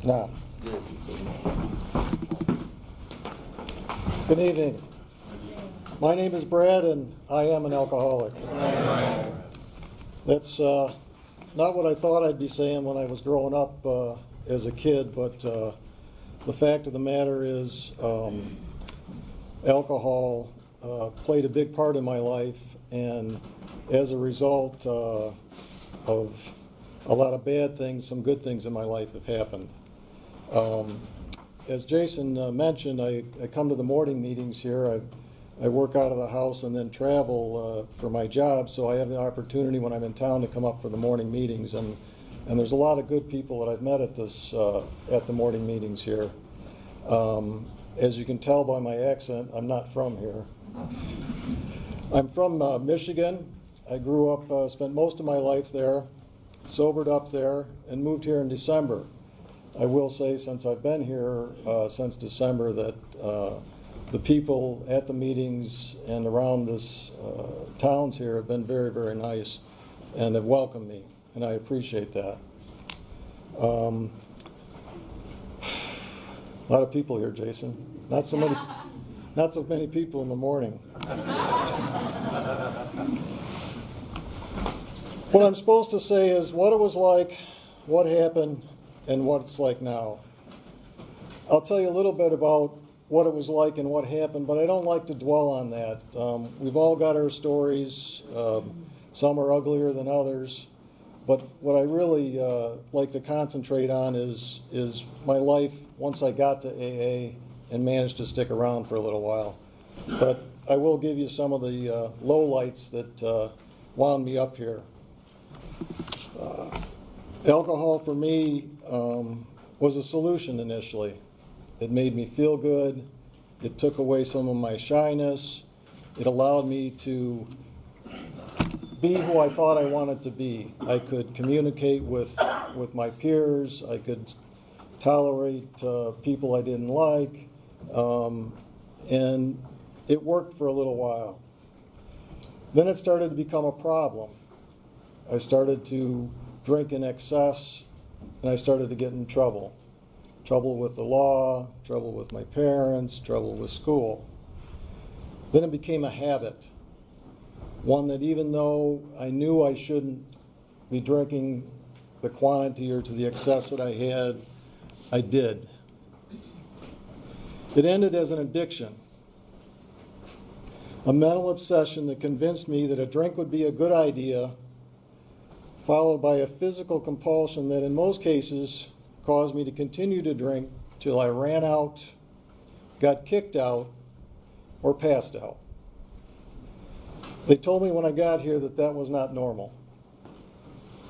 Now, good evening. My name is Brad, and I am an alcoholic. That's not what I thought I'd be saying when I was growing up as a kid, but the fact of the matter is alcohol played a big part in my life, and as a result of a lot of bad things, some good things in my life have happened. As Jason mentioned, I come to the morning meetings here. I work out of the house and then travel for my job, so I have the opportunity when I'm in town to come up for the morning meetings, and there's a lot of good people that I've met at the morning meetings here. As you can tell by my accent, I'm not from here. I'm from Michigan. I grew up, spent most of my life there, sobered up there, and moved here in December. I will say, since I've been here since December, that the people at the meetings and around this towns here have been very, very nice and have welcomed me, and I appreciate that. A lot of people here, Jason. Not so many people in the morning. What I'm supposed to say is what it was like, what happened, and what it's like now. I'll tell you a little bit about what it was like and what happened, but I don't like to dwell on that. We've all got our stories. Some are uglier than others. But what I really like to concentrate on is my life once I got to AA and managed to stick around for a little while. But I will give you some of the lowlights that wound me up here. Alcohol for me was a solution initially. It made me feel good. It took away some of my shyness. It allowed me to be who I thought I wanted to be. I could communicate with my peers. I could tolerate people I didn't like. And it worked for a little while. Then it started to become a problem. I started to drink in excess, and I started to get in trouble. Trouble with the law, trouble with my parents, trouble with school. Then it became a habit. One that even though I knew I shouldn't be drinking the quantity or to the excess that I had, I did. It ended as an addiction. A mental obsession that convinced me that a drink would be a good idea, followed by a physical compulsion that in most cases caused me to continue to drink till I ran out, got kicked out, or passed out. They told me when I got here that that was not normal,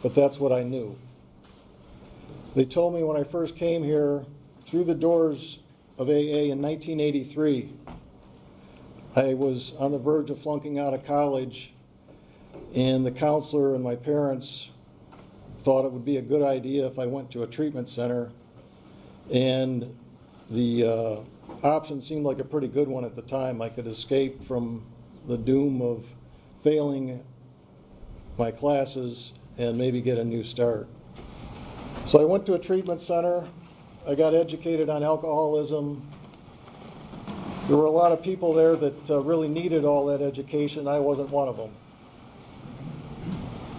but that's what I knew. They told me when I first came here through the doors of AA in 1983, I was on the verge of flunking out of college, and the counselor and my parents thought it would be a good idea if I went to a treatment center, and the option seemed like a pretty good one at the time. I could escape from the doom of failing my classes and maybe get a new start. So I went to a treatment center. I got educated on alcoholism. There were a lot of people there that really needed all that education. I wasn't one of them.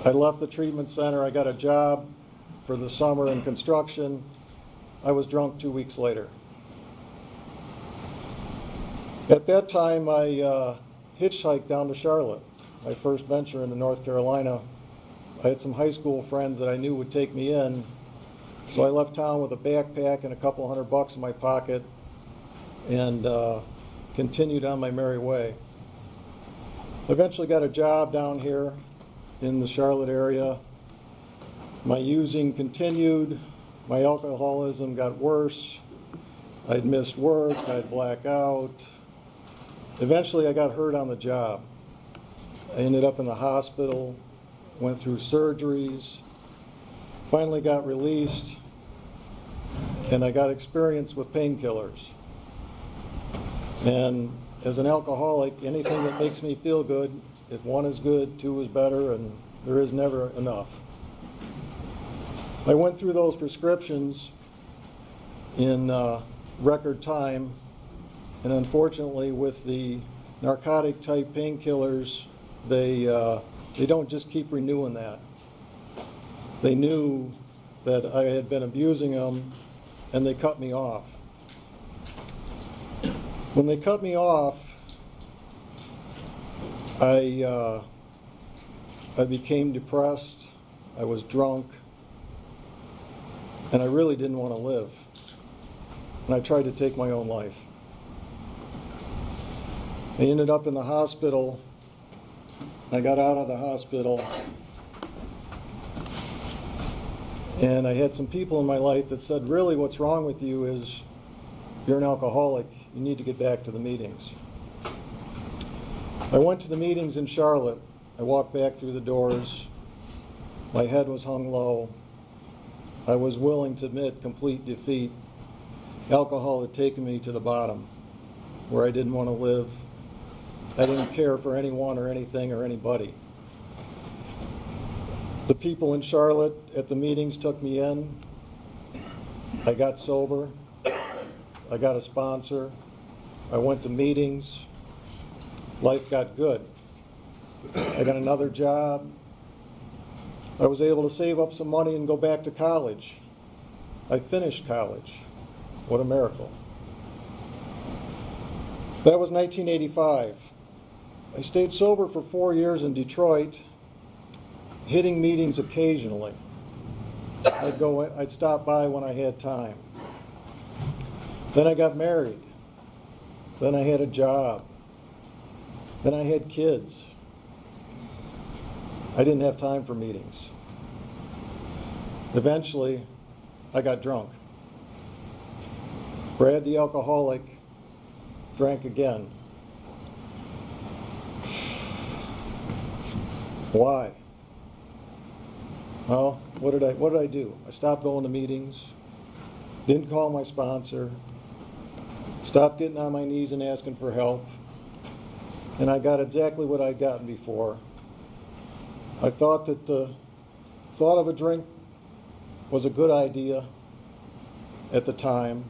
I left the treatment center. I got a job for the summer in construction. I was drunk 2 weeks later. At that time, I hitchhiked down to Charlotte, my first venture into North Carolina. I had some high school friends that I knew would take me in, so I left town with a backpack and a couple $100 in my pocket and continued on my merry way. Eventually got a job down here in the Charlotte area. My using continued. My alcoholism got worse. I'd missed work. I'd black out. Eventually I got hurt on the job. I ended up in the hospital, went through surgeries, finally got released, and I got experience with painkillers. And as an alcoholic, anything that makes me feel good, if one is good, two is better, and there is never enough. I went through those prescriptions, in record time, and unfortunately with the narcotic type painkillers, they don't just keep renewing that. They knew that I had been abusing them, and they cut me off. When they cut me off, I became depressed, I was drunk, and I really didn't want to live. And I tried to take my own life. I ended up in the hospital. I got out of the hospital, and I had some people in my life that said, really what's wrong with you is you're an alcoholic. You need to get back to the meetings. I went to the meetings in Charlotte. I walked back through the doors. My head was hung low. I was willing to admit complete defeat. Alcohol had taken me to the bottom, where I didn't want to live. I didn't care for anyone or anything or anybody. The people in Charlotte at the meetings took me in. I got sober. I got a sponsor. I went to meetings. Life got good. I got another job. I was able to save up some money and go back to college. I finished college. What a miracle. That was 1985. I stayed sober for 4 years in Detroit, hitting meetings occasionally. I'd stop by when I had time. Then I got married. Then I had a job. Then I had kids. I didn't have time for meetings. Eventually, I got drunk. Brad the alcoholic drank again. Why? Well, what did I do? I stopped going to meetings, didn't call my sponsor, stopped getting on my knees and asking for help, and I got exactly what I'd gotten before. I thought that the thought of a drink was a good idea at the time,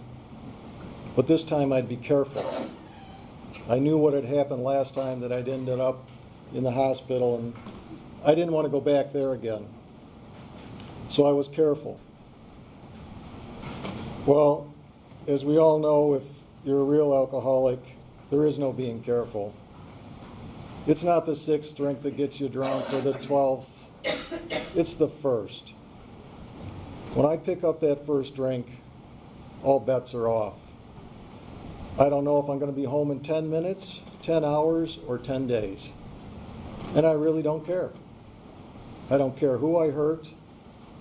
but this time I'd be careful. I knew what had happened last time, that I'd ended up in the hospital, and I didn't want to go back there again. So I was careful. Well, as we all know, if you're a real alcoholic, there is no being careful. It's not the 6th drink that gets you drunk or the 12th. It's the first. When I pick up that first drink, all bets are off. I don't know if I'm going to be home in 10 minutes, 10 hours, or 10 days. And I really don't care. I don't care who I hurt.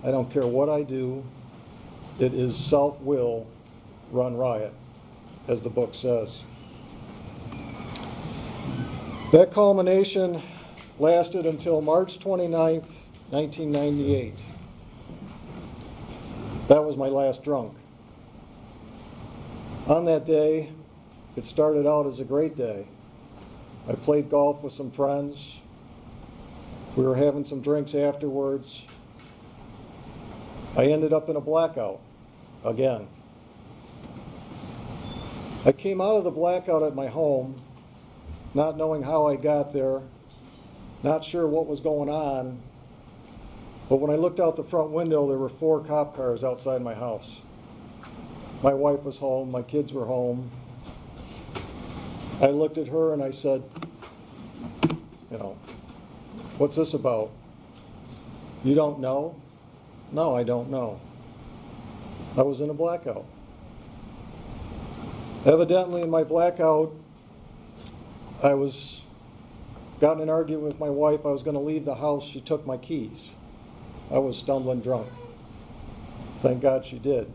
I don't care what I do. It is self-will run riot, as the book says. That culmination lasted until March 29th, 1998. That was my last drunk. On that day, it started out as a great day. I played golf with some friends. We were having some drinks afterwards. I ended up in a blackout again. I came out of the blackout at my home, not knowing how I got there, not sure what was going on, but when I looked out the front window, there were 4 cop cars outside my house. My wife was home, my kids were home. I looked at her and I said, what's this about? You don't know? No, I don't know. I was in a blackout. Evidently, in my blackout, got in an argument with my wife. I was going to leave the house. She took my keys. I was stumbling drunk. Thank God she did.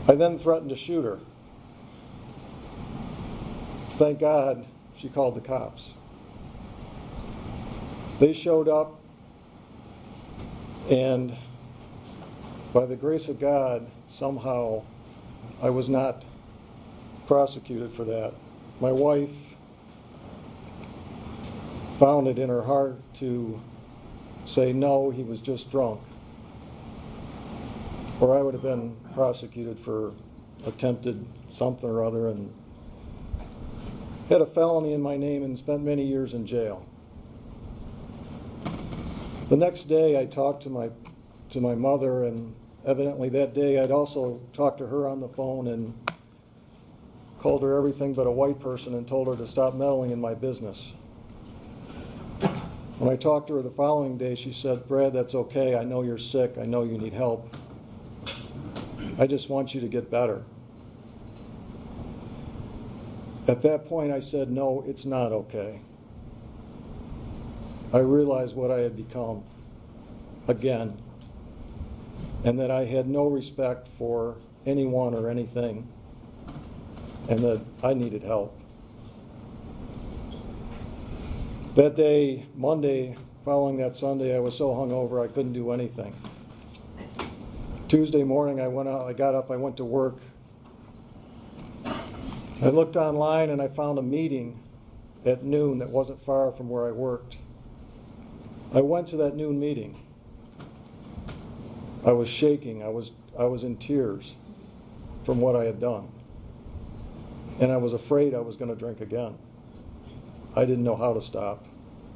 I then threatened to shoot her. Thank God she called the cops. They showed up, and by the grace of God, somehow I was not prosecuted for that. My wife found it in her heart to say, no, he was just drunk. or I would have been prosecuted for attempted something or other and had a felony in my name and spent many years in jail. The next day I talked to my mother, and evidently that day I'd also talked to her on the phone and called her everything but a white person and told her to stop meddling in my business. When I talked to her the following day, she said, "Brad, that's okay. I know you're sick. I know you need help. I just want you to get better." At that point, I said, "No, it's not okay." I realized what I had become again, and that I had no respect for anyone or anything, and that I needed help. That day, Monday, following that Sunday, I was so hungover I couldn't do anything. Tuesday morning, I got up, I went to work. I looked online and I found a meeting at noon that wasn't far from where I worked. I went to that noon meeting. I was shaking, I was in tears from what I had done. And I was afraid I was going to drink again. I didn't know how to stop.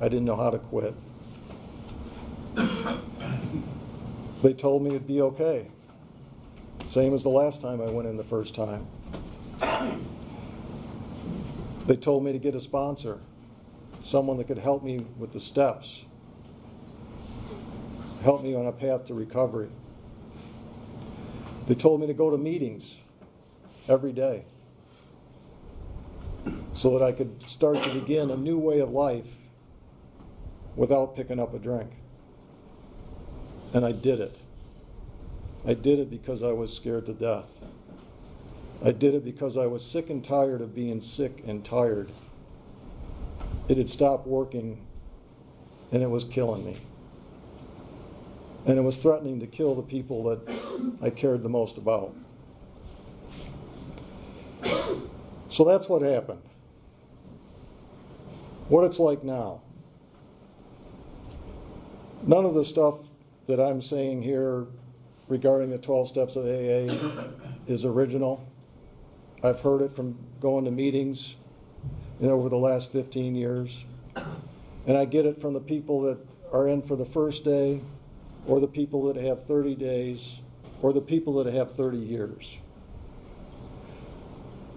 I didn't know how to quit. They told me it'd be okay. Same as the last time I went in the first time. They told me to get a sponsor, someone that could help me with the steps, help me on a path to recovery. They told me to go to meetings every day so that I could start to begin a new way of life without picking up a drink. And I did it. I did it because I was scared to death. I did it because I was sick and tired of being sick and tired. It had stopped working, and it was killing me. And it was threatening to kill the people that I cared the most about. So that's what happened. What it's like now. None of the stuff that I'm saying here regarding the 12 steps of AA is original. I've heard it from going to meetings over the last 15 years. And I get it from the people that are in for the first day, or the people that have 30 days, or the people that have 30 years.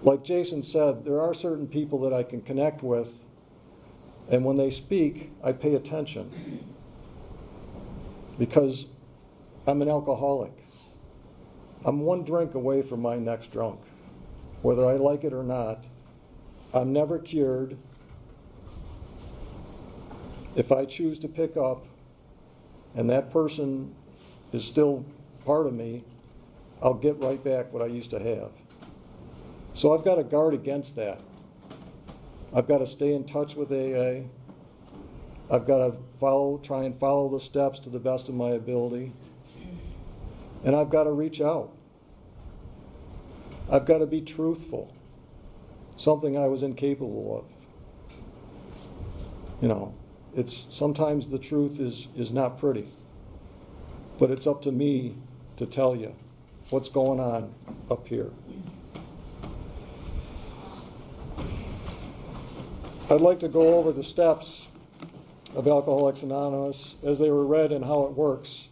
Like Jason said, there are certain people that I can connect with, and when they speak, I pay attention. Because I'm an alcoholic. I'm one drink away from my next drunk. Whether I like it or not, I'm never cured. If I choose to pick up, and that person is still part of me, I'll get right back what I used to have. So I've got to guard against that. I've got to stay in touch with AA. I've got to try and follow the steps to the best of my ability. And I've got to reach out. I've got to be truthful, something I was incapable of. It's sometimes the truth is not pretty, but it's up to me to tell you what's going on up here. I'd like to go over the steps of Alcoholics Anonymous as they were read and how it works.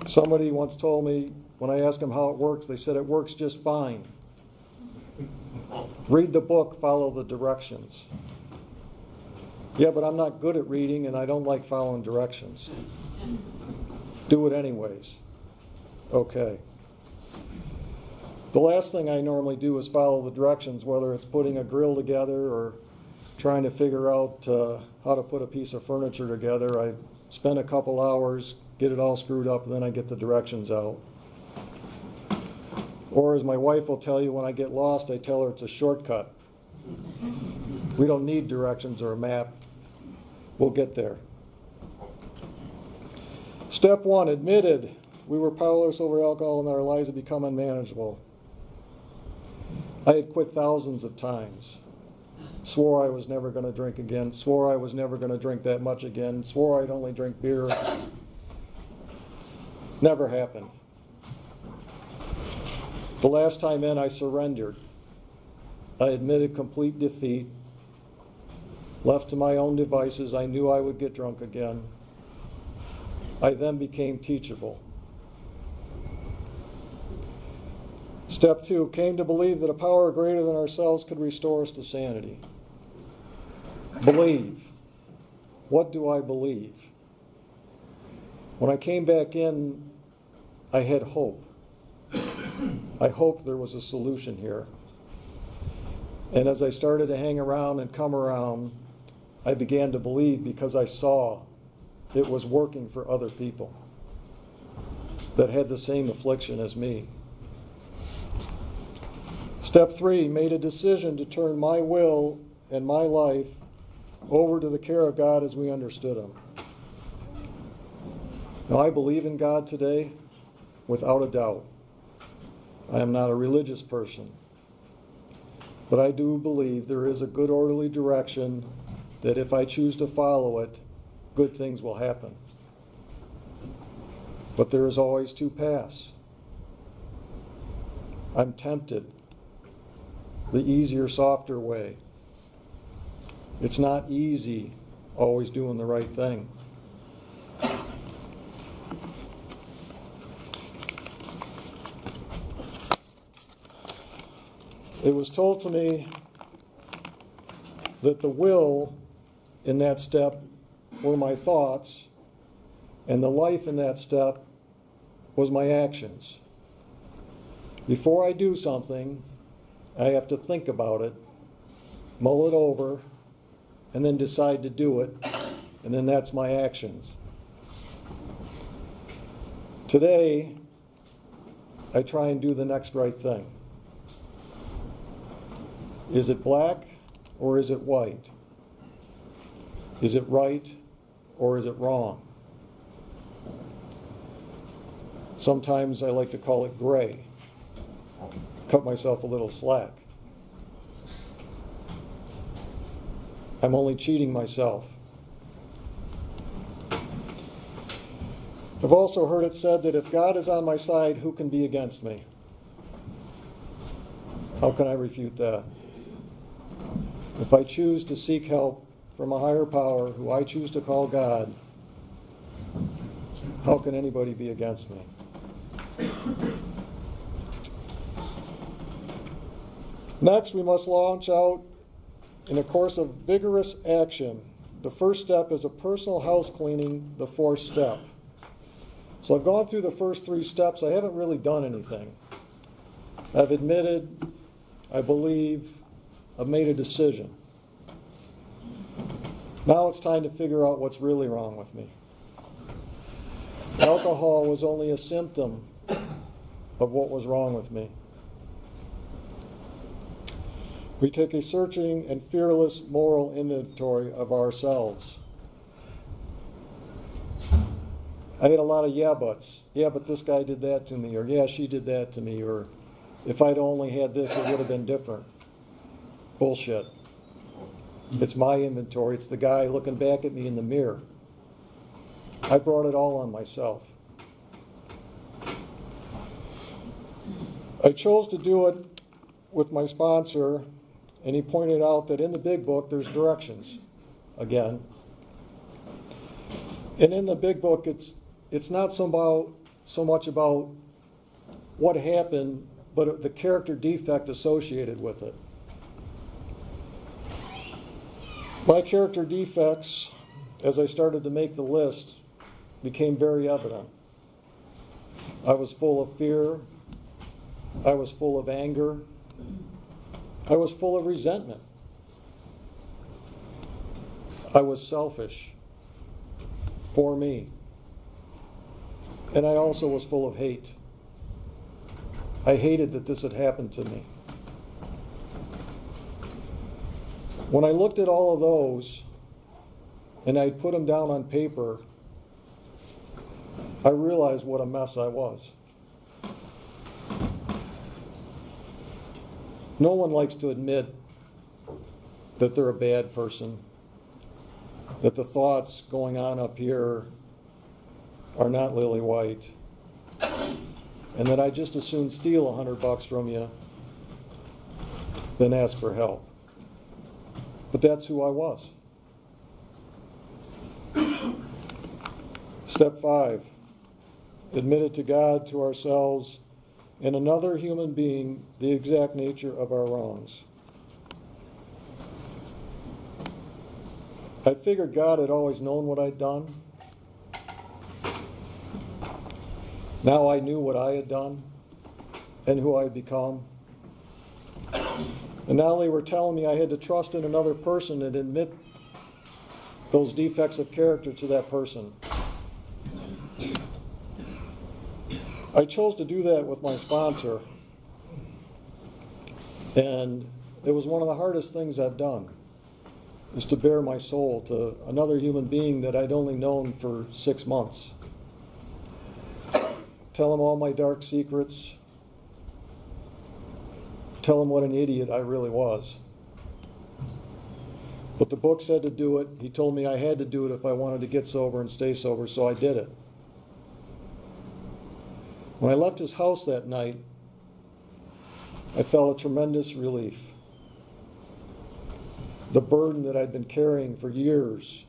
Somebody once told me, when I asked them how it works, they said it works just fine. Read the book, follow the directions. Yeah, but I'm not good at reading and I don't like following directions. Do it anyways. Okay. The last thing I normally do is follow the directions, whether it's putting a grill together or trying to figure out how to put a piece of furniture together. I spend a couple hours, get it all screwed up, and then I get the directions out. Or as my wife will tell you, when I get lost, I tell her it's a shortcut. We don't need directions or a map. We'll get there. Step 1, admitted. We were powerless over alcohol and our lives had become unmanageable. I had quit thousands of times. Swore I was never going to drink again. Swore I was never going to drink that much again. Swore I'd only drink beer. Never happened. The last time in, I surrendered. I admitted complete defeat. Left to my own devices, I knew I would get drunk again. I then became teachable. Step 2, came to believe that a power greater than ourselves could restore us to sanity. Believe. What do I believe? When I came back in, I had hope. I hoped there was a solution here. And as I started to hang around and come around, I began to believe because I saw it was working for other people that had the same affliction as me. Step 3, made a decision to turn my will and my life over to the care of God as we understood Him. Now, I believe in God today without a doubt. I am not a religious person, but I do believe there is a good orderly direction that if I choose to follow it, good things will happen. But there is always two paths. I'm tempted. The easier, softer way. It's not easy always doing the right thing. It was told to me that the will in that step were my thoughts, and the life in that step was my actions. Before I do something, I have to think about it, mull it over, and then decide to do it, and then that's my actions. Today, I try and do the next right thing. Is it black or is it white? Is it right or is it wrong? Sometimes I like to call it gray. Cut myself a little slack. I'm only cheating myself. I've also heard it said that if God is on my side, who can be against me? How can I refute that? If I choose to seek help from a higher power, who I choose to call God, how can anybody be against me? Next, we must launch out in a course of vigorous action. The first step is a personal house cleaning, the fourth step. So I've gone through the first 3 steps. I haven't really done anything. I've admitted, I believe, I've made a decision. Now it's time to figure out what's really wrong with me. Alcohol was only a symptom of what was wrong with me. We take a searching and fearless moral inventory of ourselves. I had a lot of yeah buts. Yeah, but this guy did that to me, or yeah, she did that to me, or if I'd only had this, it would have been different. Bullshit. It's my inventory. It's the guy looking back at me in the mirror. I brought it all on myself. I chose to do it with my sponsor, and he pointed out that in the big book there's directions, again. And in the big book it's not so much about what happened, but the character defect associated with it. My character defects, as I started to make the list, became very evident. I was full of fear. I was full of anger. I was full of resentment. I was selfish. For me. And I also was full of hate. I hated that this had happened to me. When I looked at all of those, and I put them down on paper, I realized what a mess I was. No one likes to admit that they're a bad person, that the thoughts going on up here are not lily white. and that I just as soon steal $100 from you than ask for help. But that's who I was. Step 5, admit it to God, to ourselves, and another human being the exact nature of our wrongs. I figured God had always known what I'd done. Now I knew what I had done and who I had become. And now they were telling me I had to trust in another person and admit those defects of character to that person. I chose to do that with my sponsor, and it was one of the hardest things I've done, is to bare my soul to another human being that I'd only known for 6 months. Tell him all my dark secrets. Tell him what an idiot I really was. But the book said to do it. He told me I had to do it if I wanted to get sober and stay sober, so I did it. When I left his house that night, I felt a tremendous relief. The burden that I'd been carrying for years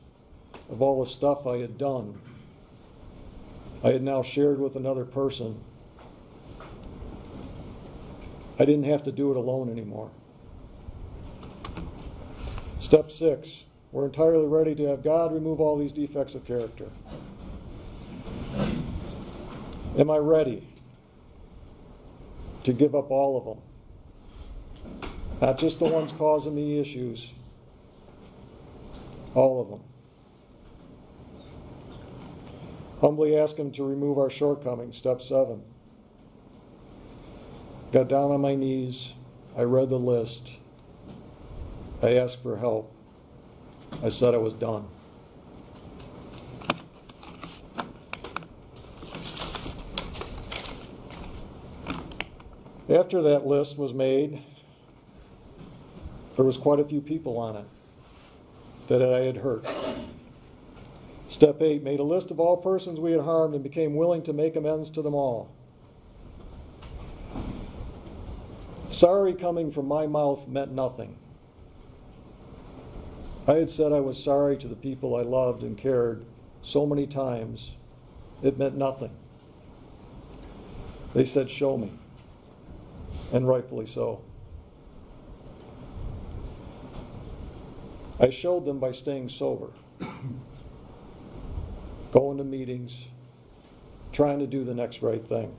of all the stuff I had done, I had now shared with another person. I didn't have to do it alone anymore. Step 6, we're entirely ready to have God remove all these defects of character. Am I ready to give up all of them? Not just the ones causing me issues, all of them. Humbly ask Him to remove our shortcomings. Step 7. Got down on my knees. I read the list. I asked for help. I said I was done. After that list was made, there was quite a few people on it that I had hurt. Step 8, made a list of all persons we had harmed and became willing to make amends to them all. Sorry coming from my mouth meant nothing. I had said I was sorry to the people I loved and cared so many times, it meant nothing. They said, show me, and rightfully so. I showed them by staying sober, going to meetings, trying to do the next right thing.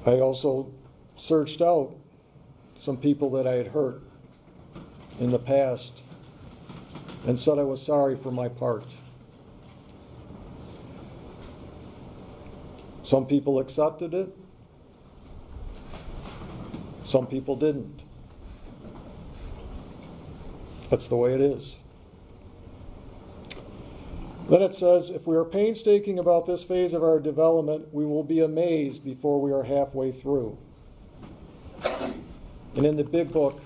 I also searched out some people that I had hurt in the past and said I was sorry for my part. Some people accepted it. Some people didn't. That's the way it is. Then it says, if we are painstaking about this phase of our development, we will be amazed before we are halfway through. And in the big book,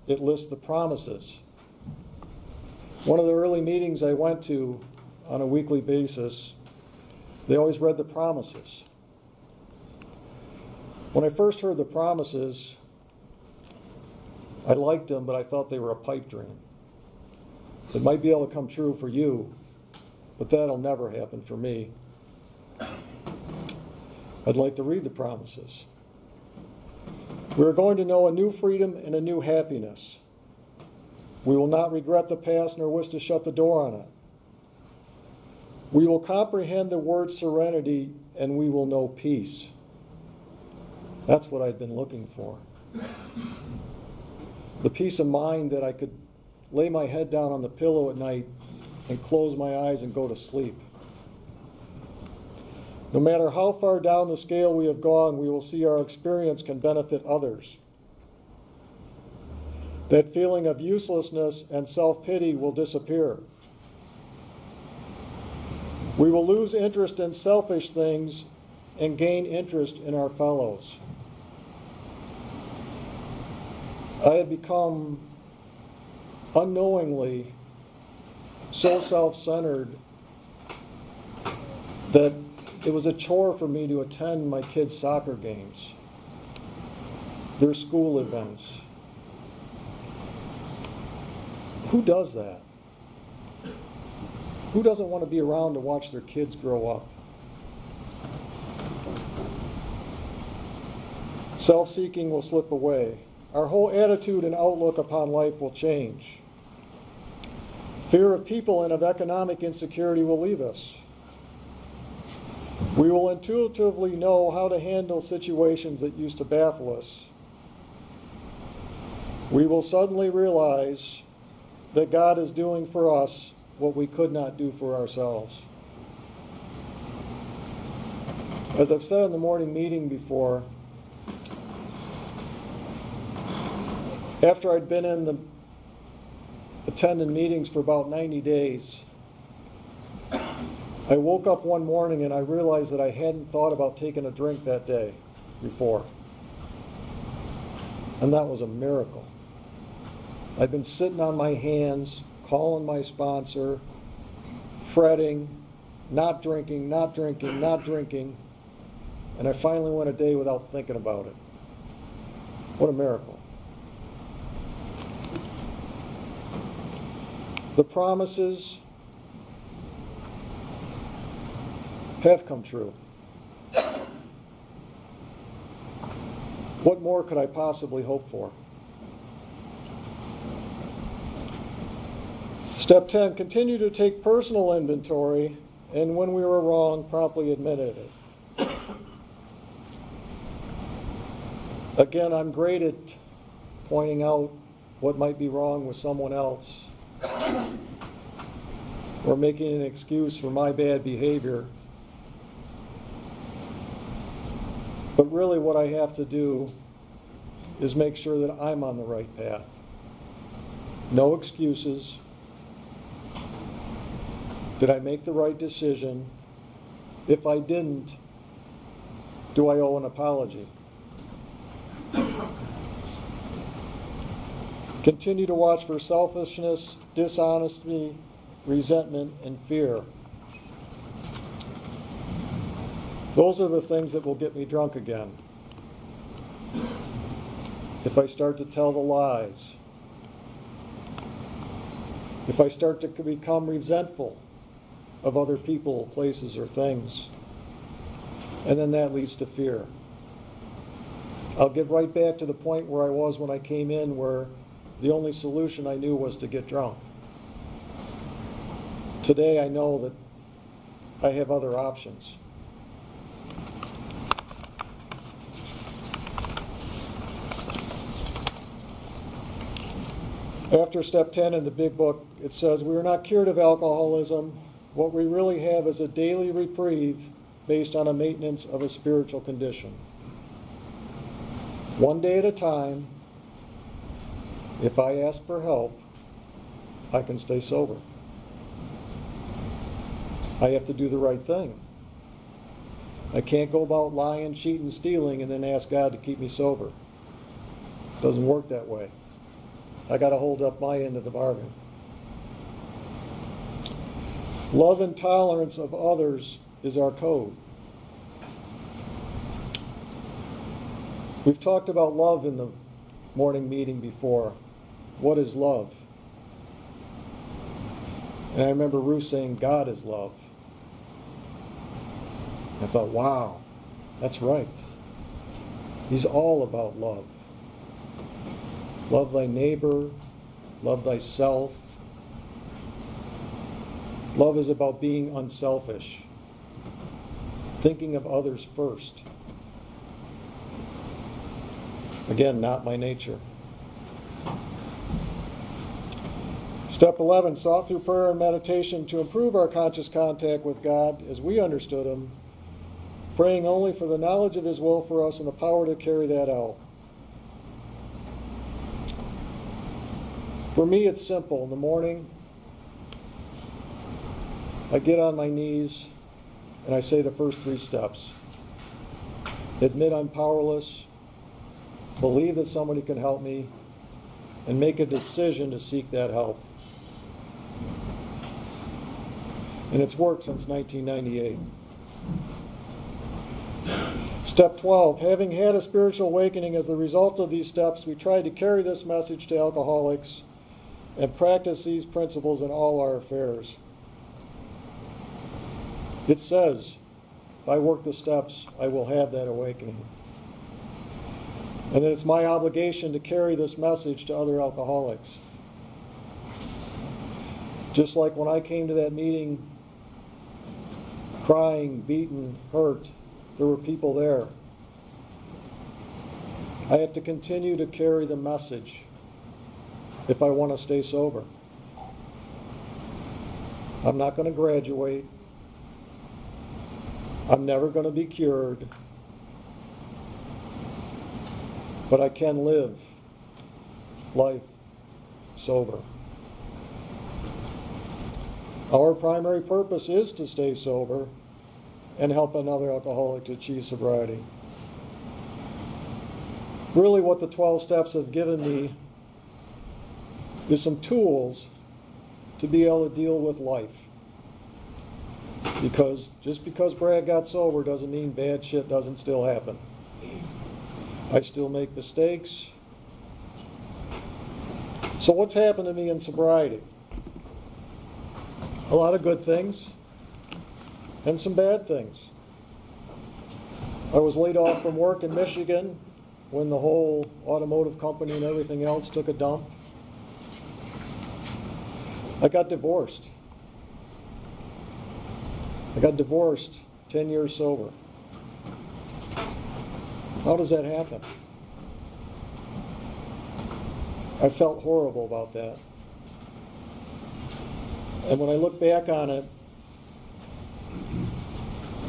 it lists the promises. One of the early meetings I went to on a weekly basis, they always read the promises. When I first heard the promises, I liked them, but I thought they were a pipe dream. It might be able to come true for you, but that'll never happen for me. I'd like to read the promises. We are going to know a new freedom and a new happiness. We will not regret the past nor wish to shut the door on it. We will comprehend the word serenity and we will know peace. That's what I'd been looking for. The peace of mind that I could lay my head down on the pillow at night and close my eyes and go to sleep. No matter how far down the scale we have gone, we will see our experience can benefit others. That feeling of uselessness and self-pity will disappear. We will lose interest in selfish things and gain interest in our fellows. I had become unknowingly so self-centered that it was a chore for me to attend my kids' soccer games, their school events. Who does that? Who doesn't want to be around to watch their kids grow up? Self-seeking will slip away. Our whole attitude and outlook upon life will change. Fear of people and of economic insecurity will leave us. We will intuitively know how to handle situations that used to baffle us. We will suddenly realize that God is doing for us what we could not do for ourselves. As I've said in the morning meeting before, after I'd been attending meetings for about 90 days, I woke up one morning and I realized that I hadn't thought about taking a drink that day before. And that was a miracle. I'd been sitting on my hands, calling my sponsor, fretting, not drinking, and I finally went a day without thinking about it. What a miracle. The promises have come true. What more could I possibly hope for? Step 10, continue to take personal inventory, and when we were wrong, promptly admitted it. Again, I'm great at pointing out what might be wrong with someone else, or making an excuse for my bad behavior. But really what I have to do is make sure that I'm on the right path. No excuses. Did I make the right decision? If I didn't, do I owe an apology? Continue to watch for selfishness, dishonesty, resentment, and fear. Those are the things that will get me drunk again. If I start to tell the lies, if I start to become resentful of other people, places, or things, and then that leads to fear. I'll get right back to the point where I was when I came in, where the only solution I knew was to get drunk. Today I know that I have other options. After step 10 in the big book, it says, we are not cured of alcoholism. What we really have is a daily reprieve based on a maintenance of a spiritual condition. One day at a time, if I ask for help, I can stay sober. I have to do the right thing. I can't go about lying, cheating, stealing, and then ask God to keep me sober. It doesn't work that way. I got to hold up my end of the bargain. Love and tolerance of others is our code. We've talked about love in the morning meeting before. What is love? And I remember Ruth saying, God is love. I thought, wow, that's right. He's all about love. Love thy neighbor, love thyself. Love is about being unselfish, thinking of others first. Again, not my nature. Step 11, sought through prayer and meditation to improve our conscious contact with God as we understood Him, praying only for the knowledge of His will for us and the power to carry that out. For me, it's simple. In the morning, I get on my knees and I say the first 3 steps. Admit I'm powerless, believe that somebody can help me, and make a decision to seek that help. And it's worked since 1998. Step 12, having had a spiritual awakening as the result of these steps, we tried to carry this message to alcoholics and practice these principles in all our affairs. It says, if I work the steps, I will have that awakening. And that it's my obligation to carry this message to other alcoholics. Just like when I came to that meeting, crying, beaten, hurt, there were people there. I have to continue to carry the message if I want to stay sober. I'm not going to graduate. I'm never going to be cured. But I can live life sober. Our primary purpose is to stay sober and help another alcoholic to achieve sobriety. Really what the 12 steps have given me is some tools to be able to deal with life. Because just because Brad got sober doesn't mean bad shit doesn't still happen. I still make mistakes. So what's happened to me in sobriety? A lot of good things and some bad things. I was laid off from work in Michigan when the whole automotive company and everything else took a dump. I got divorced. I got divorced 10 years sober. How does that happen? I felt horrible about that. And when I look back on it,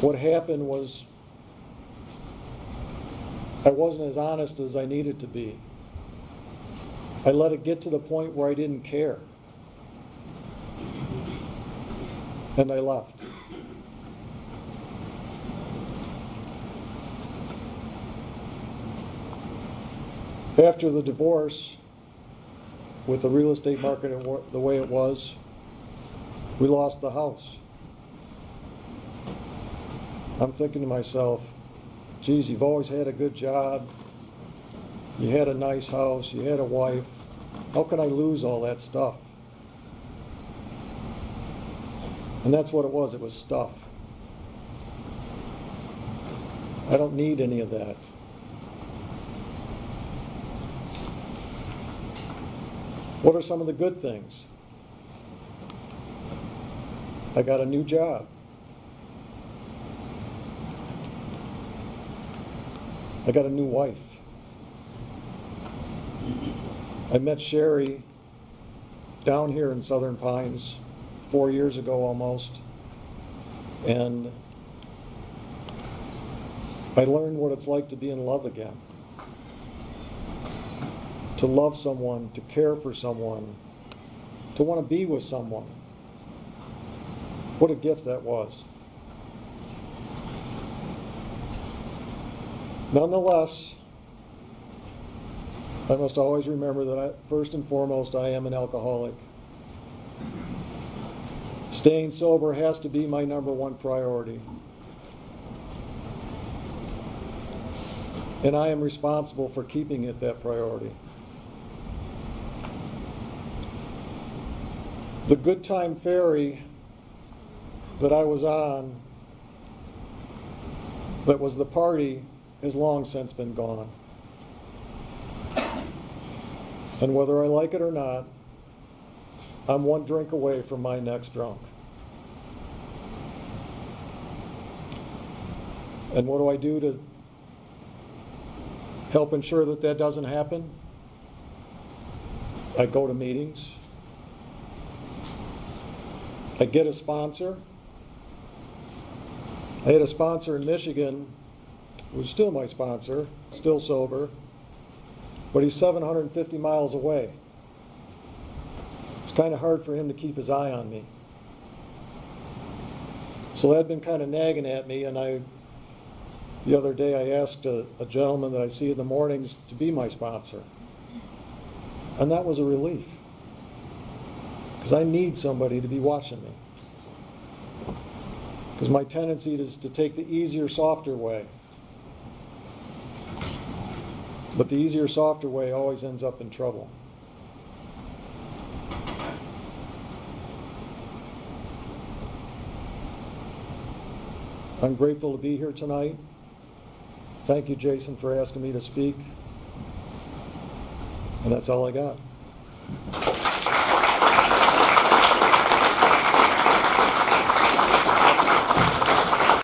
what happened was I wasn't as honest as I needed to be. I let it get to the point where I didn't care. And I left. After the divorce, with the real estate market the way it was, we lost the house. I'm thinking to myself, geez, you've always had a good job, you had a nice house, you had a wife, how can I lose all that stuff? And that's what it was stuff. I don't need any of that. What are some of the good things? I got a new job. I got a new wife. I met Sherry down here in Southern Pines 4 years ago almost, and I learned what it's like to be in love again. To love someone, to care for someone, to want to be with someone. What a gift that was. Nonetheless, I must always remember that first and foremost, I am an alcoholic. Staying sober has to be my number one priority. And I am responsible for keeping it that priority. The good time ferry that I was on, that was the party, has long since been gone. And whether I like it or not, I'm one drink away from my next drunk. And what do I do to help ensure that that doesn't happen? I go to meetings. I get a sponsor. I had a sponsor in Michigan who was still my sponsor, still sober, but he's 750 miles away. It's kind of hard for him to keep his eye on me. So that had been kind of nagging at me, and the other day I asked a gentleman that I see in the mornings to be my sponsor. And that was a relief, because I need somebody to be watching me. Because my tendency is to take the easier, softer way. But the easier, softer way always ends up in trouble. I'm grateful to be here tonight. Thank you, Jason, for asking me to speak. And that's all I got.